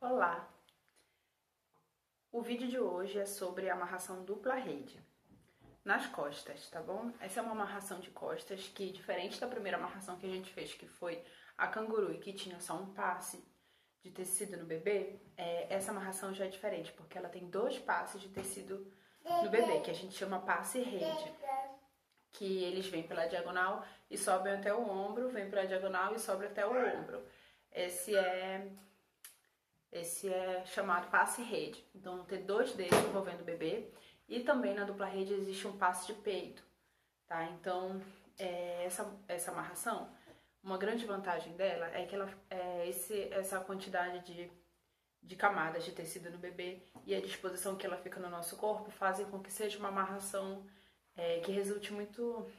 Olá! O vídeo de hoje é sobre a amarração dupla rede nas costas, tá bom? Essa é uma amarração de costas que, diferente da primeira amarração que a gente fez, que foi a canguru e que tinha só um passe de tecido no bebê, essa amarração já é diferente, porque ela tem 2 passes de tecido no bebê, que a gente chama passe rede, que eles vêm pela diagonal e sobem até o ombro, vêm pela diagonal e sobem até o ombro. Esse é chamado passe rede. Então, vão ter 2 deles envolvendo o bebê. E também na dupla rede existe um passe de peito, tá? Então, essa amarração, uma grande vantagem dela é que essa quantidade de camadas de tecido no bebê e a disposição que ela fica no nosso corpo fazem com que seja uma amarração que resulte muito,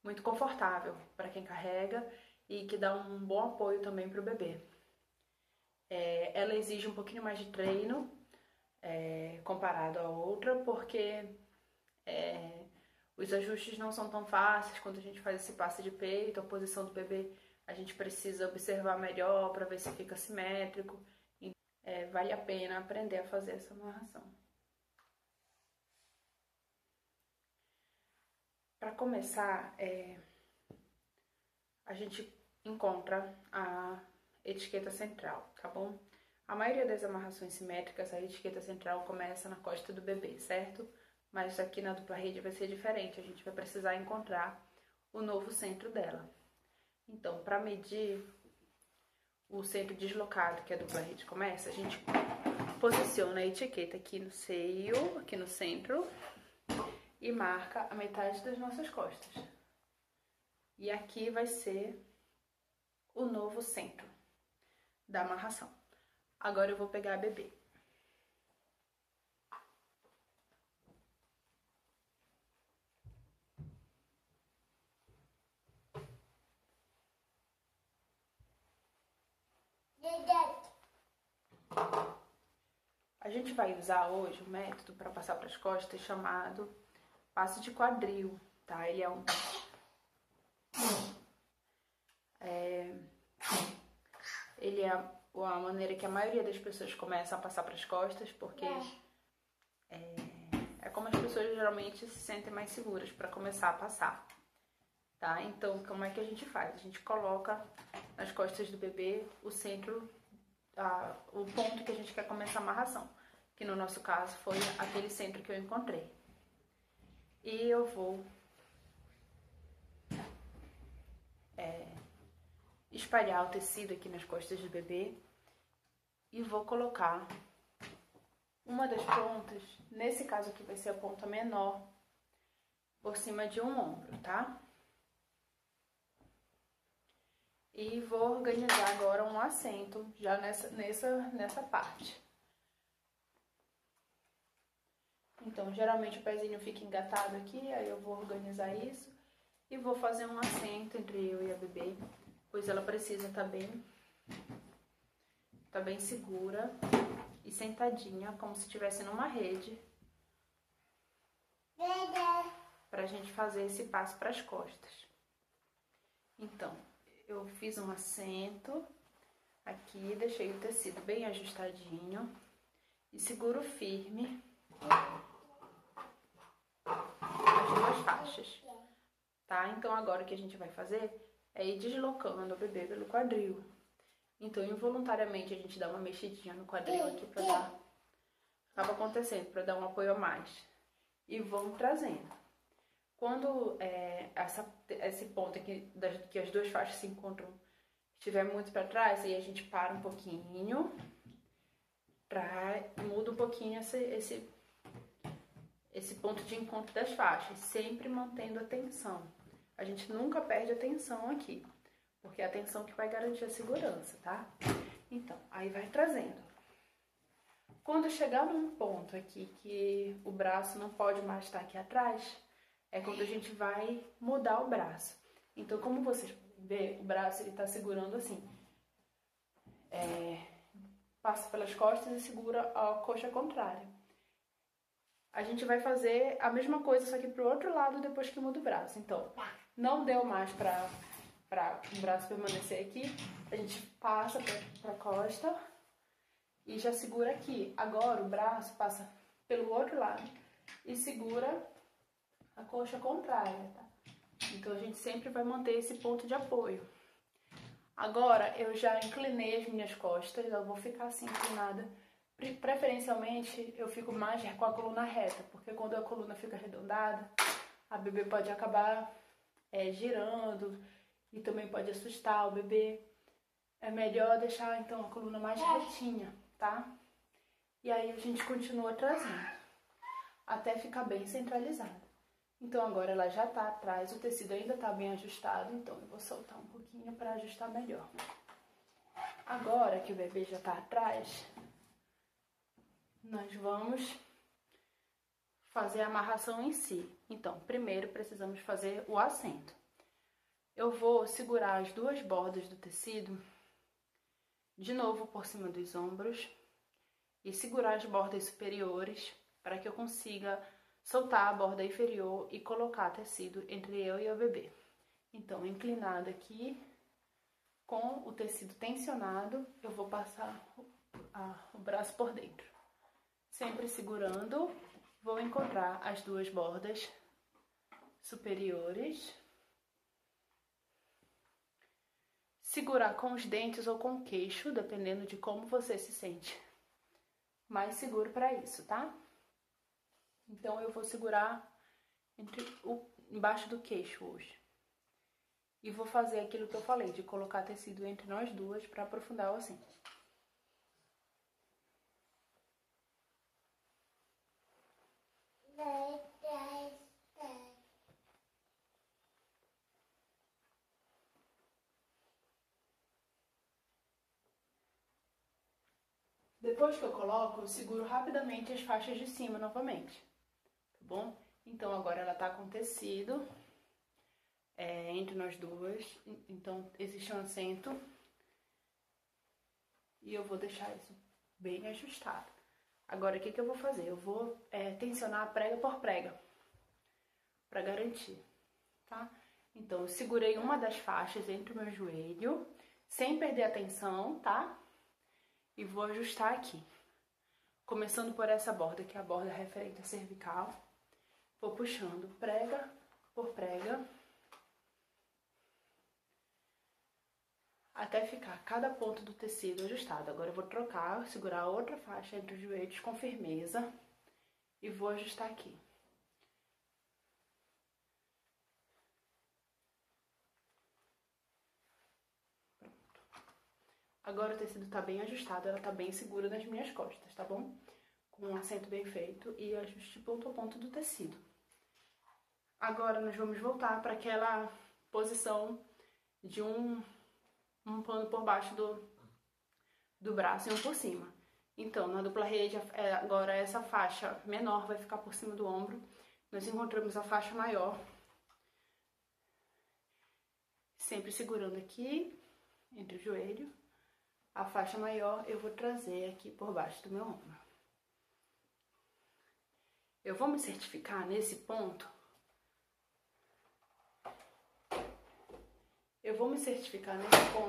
muito confortável para quem carrega e que dá um bom apoio também para o bebê. Ela exige um pouquinho mais de treino comparado à outra, porque os ajustes não são tão fáceis quando a gente faz esse passe de peito. A posição do bebê a gente precisa observar melhor para ver se fica simétrico. Vale a pena aprender a fazer essa amarração. Para começar, a gente encontra a etiqueta central, tá bom? A maioria das amarrações simétricas, a etiqueta central começa na costa do bebê, certo? Mas aqui na dupla rede vai ser diferente, a gente vai precisar encontrar o novo centro dela. Então, para medir o centro deslocado que a dupla rede começa, a gente posiciona a etiqueta aqui no seio, aqui no centro, e marca a metade das nossas costas. E aqui vai ser o novo centro da amarração. Agora eu vou pegar a bebê. A gente vai usar hoje um método para passar para as costas chamado passe de quadril, tá? Ele é a maneira que a maioria das pessoas começa a passar para as costas, porque é como as pessoas geralmente se sentem mais seguras para começar a passar, tá? Então, como é que a gente faz? A gente coloca nas costas do bebê o centro, o ponto que a gente quer começar a amarração, que no nosso caso foi aquele centro que eu encontrei. E eu vou espalhar o tecido aqui nas costas do bebê e vou colocar uma das pontas, nesse caso aqui vai ser a ponta menor, por cima de um ombro, tá? E vou organizar agora um assento já nessa parte. Então, geralmente o pezinho fica engatado aqui, aí eu vou organizar isso e vou fazer um assento entre eu e a bebê, pois ela precisa estar bem segura e sentadinha, como se estivesse numa rede, pra gente fazer esse passo para as costas. Então, eu fiz um assento aqui, deixei o tecido bem ajustadinho e seguro firme as 2 faixas, tá? Então, agora o que a gente vai fazer é ir deslocando o bebê pelo quadril. Então, involuntariamente, a gente dá uma mexidinha no quadril aqui pra dar... Acaba acontecendo, pra dar um apoio a mais. E vamos trazendo. Quando esse ponto aqui, que as 2 faixas se encontram, estiver muito pra trás, aí a gente para um pouquinho, muda um pouquinho esse ponto de encontro das faixas, sempre mantendo a tensão. A gente nunca perde a tensão aqui, porque é a tensão que vai garantir a segurança, tá? Então, aí vai trazendo. Quando chegar num ponto aqui que o braço não pode mais estar aqui atrás, é quando a gente vai mudar o braço. Então, como vocês podem ver, o braço ele tá segurando assim. Passa pelas costas e segura a coxa contrária. A gente vai fazer a mesma coisa, só que pro outro lado depois que muda o braço. Então, não deu mais para o braço permanecer aqui, a gente passa pra costa e já segura aqui. Agora o braço passa pelo outro lado e segura a coxa contrária, tá? Então a gente sempre vai manter esse ponto de apoio. Agora eu já inclinei as minhas costas, eu vou ficar assim inclinada. Preferencialmente eu fico mais com a coluna reta, porque quando a coluna fica arredondada, a bebê pode acabar girando e também pode assustar o bebê. É melhor deixar então a coluna mais retinha, tá? E aí a gente continua trazendo até ficar bem centralizada. Então agora ela já tá atrás, o tecido ainda tá bem ajustado, então eu vou soltar um pouquinho para ajustar melhor. Agora que o bebê já tá atrás, nós vamos fazer a amarração em si. Então, primeiro precisamos fazer o assento. Eu vou segurar as duas bordas do tecido de novo por cima dos ombros e segurar as bordas superiores para que eu consiga soltar a borda inferior e colocar tecido entre eu e o bebê. Então, inclinada aqui, com o tecido tensionado, eu vou passar o braço por dentro. Sempre segurando, vou encontrar as duas bordas superiores. Segurar com os dentes ou com o queixo, dependendo de como você se sente mais seguro para isso, tá? Então eu vou segurar embaixo do queixo hoje. E vou fazer aquilo que eu falei, de colocar tecido entre nós duas para aprofundar o assento. Depois que eu coloco, eu seguro rapidamente as faixas de cima novamente, tá bom? Então agora ela tá com tecido entre nós duas, então existe um assento e eu vou deixar isso bem ajustado. Agora o que eu vou fazer? Eu vou tensionar prega por prega para garantir, tá? Então eu segurei uma das faixas entre o meu joelho, sem perder a tensão, tá? E vou ajustar aqui, começando por essa borda, que é a borda referente à cervical. Vou puxando prega por prega, até ficar cada ponto do tecido ajustado. Agora eu vou trocar, segurar a outra faixa entre os joelhos com firmeza e vou ajustar aqui. Agora o tecido tá bem ajustado, ela tá bem segura nas minhas costas, tá bom? Com um assento bem feito e ajuste ponto a ponto do tecido. Agora nós vamos voltar para aquela posição de um pano por baixo do braço e um por cima. Então, na dupla rede, agora essa faixa menor vai ficar por cima do ombro. Nós encontramos a faixa maior, sempre segurando aqui, entre o joelho. A faixa maior eu vou trazer aqui por baixo do meu ombro. Eu vou me certificar nesse ponto.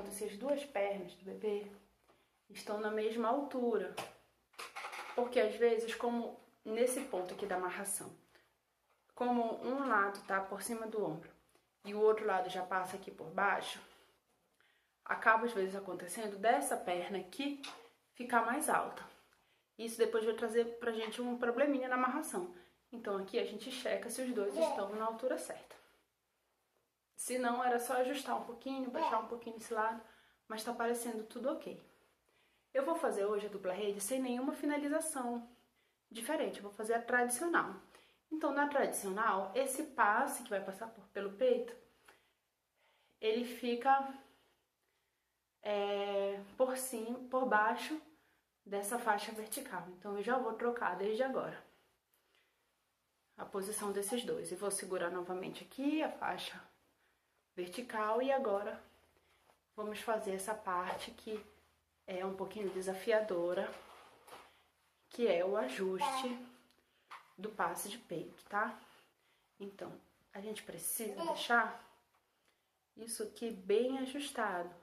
Se as duas pernas do bebê estão na mesma altura. Porque às vezes, como nesse ponto aqui da amarração, como um lado tá por cima do ombro e o outro lado já passa aqui por baixo, acaba às vezes acontecendo dessa perna aqui ficar mais alta. Isso depois vai trazer pra gente um probleminha na amarração. Então aqui a gente checa se os dois estão na altura certa. Se não, era só ajustar um pouquinho, baixar um pouquinho esse lado, mas tá parecendo tudo ok. Eu vou fazer hoje a dupla rede sem nenhuma finalização diferente, eu vou fazer a tradicional. Então, na tradicional, esse passe que vai passar pelo peito, ele fica por cima, por baixo dessa faixa vertical. Então, eu já vou trocar desde agora a posição desses dois. E vou segurar novamente aqui a faixa vertical e agora vamos fazer essa parte que é um pouquinho desafiadora, que é o ajuste do passe de peito, tá? Então, a gente precisa deixar isso aqui bem ajustado,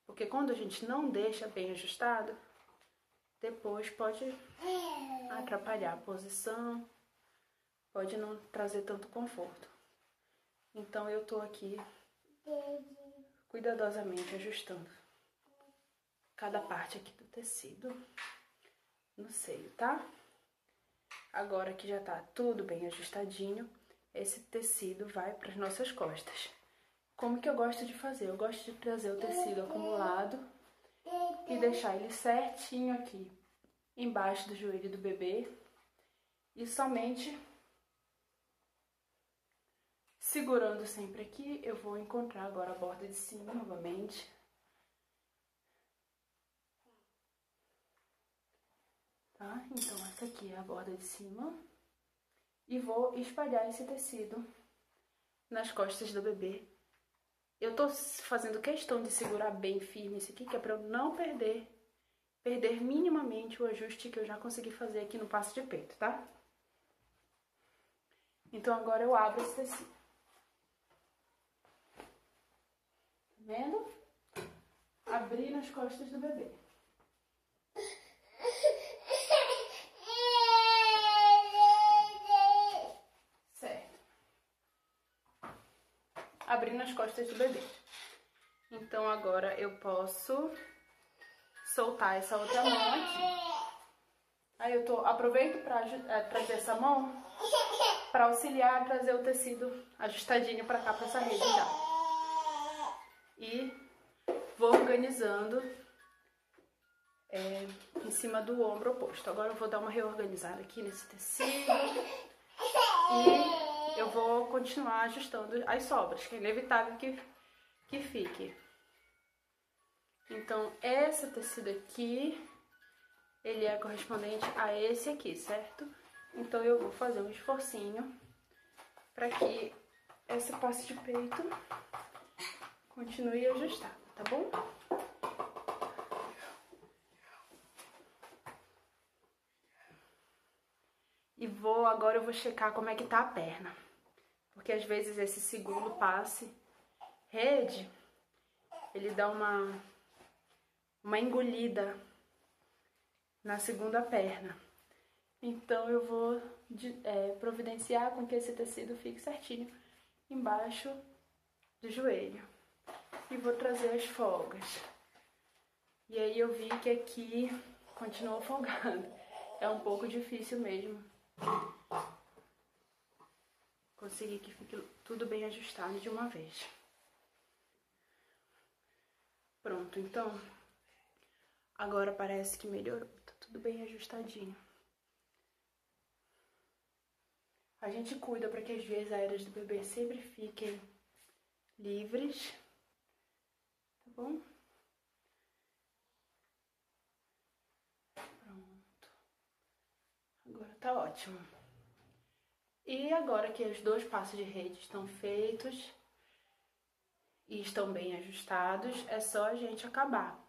porque quando a gente não deixa bem ajustado, depois pode atrapalhar a posição, pode não trazer tanto conforto. Então eu tô aqui cuidadosamente ajustando cada parte aqui do tecido no seio, tá? Agora que já tá tudo bem ajustadinho, esse tecido vai para as nossas costas. Como que eu gosto de fazer? Eu gosto de trazer o tecido acumulado e deixar ele certinho aqui embaixo do joelho do bebê e somente segurando sempre aqui. Eu vou encontrar agora a borda de cima novamente. Tá? Então essa aqui é a borda de cima e vou espalhar esse tecido nas costas do bebê. Eu tô fazendo questão de segurar bem firme isso aqui, que é pra eu não perder minimamente o ajuste que eu já consegui fazer aqui no passo de peito, tá? Então agora eu abro esse tecido. Tá vendo? Abri nas costas do bebê. Certo. Abri nas costas do bebê. Então agora eu posso soltar essa outra mão aqui. Aí eu aproveito para trazer essa mão para auxiliar a trazer o tecido ajustadinho para cá, para essa rede já. E vou organizando em cima do ombro oposto. Agora eu vou dar uma reorganizada aqui nesse tecido e eu vou continuar ajustando as sobras, que é inevitável que fique. Então, esse tecido aqui, ele é correspondente a esse aqui, certo? Então, eu vou fazer um esforcinho para que esse passo de peito continue ajustado, tá bom? E agora eu vou checar como é que tá a perna. Porque às vezes esse segundo passe rede, ele dá uma engolida na segunda perna. Então eu vou providenciar com que esse tecido fique certinho embaixo do joelho. E vou trazer as folgas. E aí eu vi que aqui continua folgado. É um pouco difícil mesmo conseguir que fique tudo bem ajustado de uma vez. Pronto, então agora parece que melhorou, tá tudo bem ajustadinho. A gente cuida para que as vias aéreas do bebê sempre fiquem livres, tá bom? Pronto. Agora tá ótimo. E agora que os dois passos de rede estão feitos e estão bem ajustados, é só a gente acabar.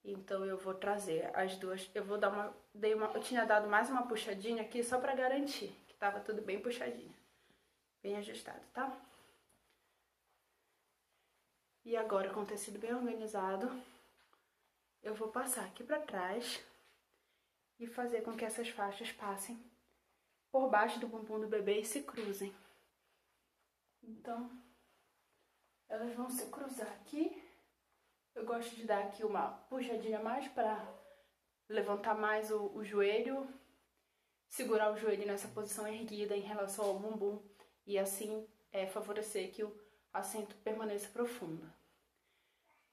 Então eu vou trazer as duas, eu tinha dado mais uma puxadinha aqui só pra garantir que tava tudo bem puxadinho, bem ajustado, tá? E agora com o tecido bem organizado, eu vou passar aqui pra trás e fazer com que essas faixas passem por baixo do bumbum do bebê e se cruzem. Então, elas vão se cruzar aqui. Eu gosto de dar aqui uma puxadinha mais para levantar mais o joelho, segurar o joelho nessa posição erguida em relação ao bumbum e assim favorecer que o assento permaneça profundo.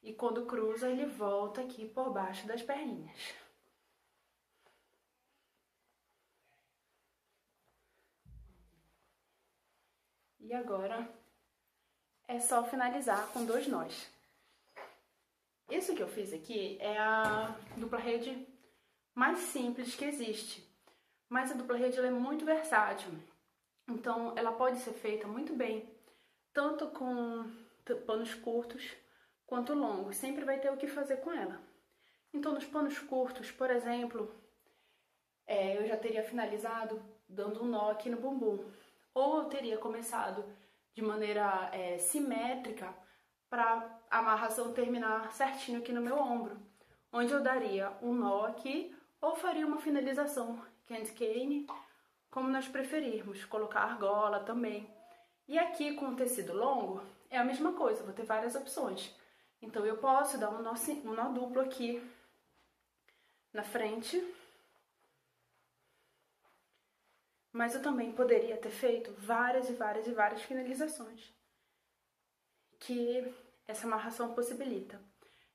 E quando cruza, ele volta aqui por baixo das perninhas. E agora é só finalizar com 2 nós. Isso que eu fiz aqui é a dupla rede mais simples que existe. Mas a dupla rede ela é muito versátil. Então ela pode ser feita muito bem, tanto com panos curtos quanto longos. Sempre vai ter o que fazer com ela. Então nos panos curtos, por exemplo, eu já teria finalizado dando um nó aqui no bumbum. Ou eu teria começado de maneira simétrica para a amarração terminar certinho aqui no meu ombro, onde eu daria um nó aqui, ou faria uma finalização candy cane, como nós preferirmos, colocar argola também. E aqui com o tecido longo é a mesma coisa, vou ter várias opções. Então eu posso dar um nó duplo aqui na frente, mas eu também poderia ter feito várias e várias finalizações que essa amarração possibilita.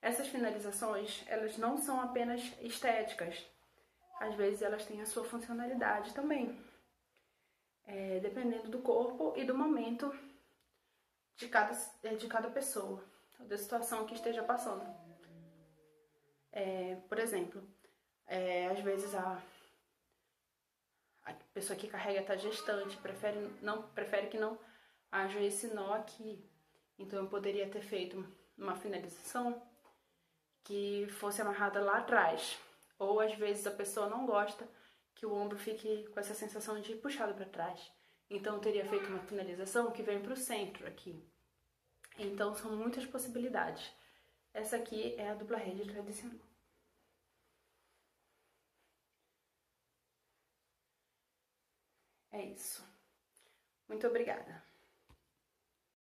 Essas finalizações, elas não são apenas estéticas, às vezes elas têm a sua funcionalidade também, dependendo do corpo e do momento de cada pessoa, da situação que esteja passando. Por exemplo, às vezes a pessoa que carrega está gestante, prefere que não haja esse nó aqui. Então eu poderia ter feito uma finalização que fosse amarrada lá atrás. Ou às vezes a pessoa não gosta que o ombro fique com essa sensação de puxado para trás. Então eu teria feito uma finalização que vem para o centro aqui. Então são muitas possibilidades. Essa aqui é a dupla rede tradicional. É isso. Muito obrigada.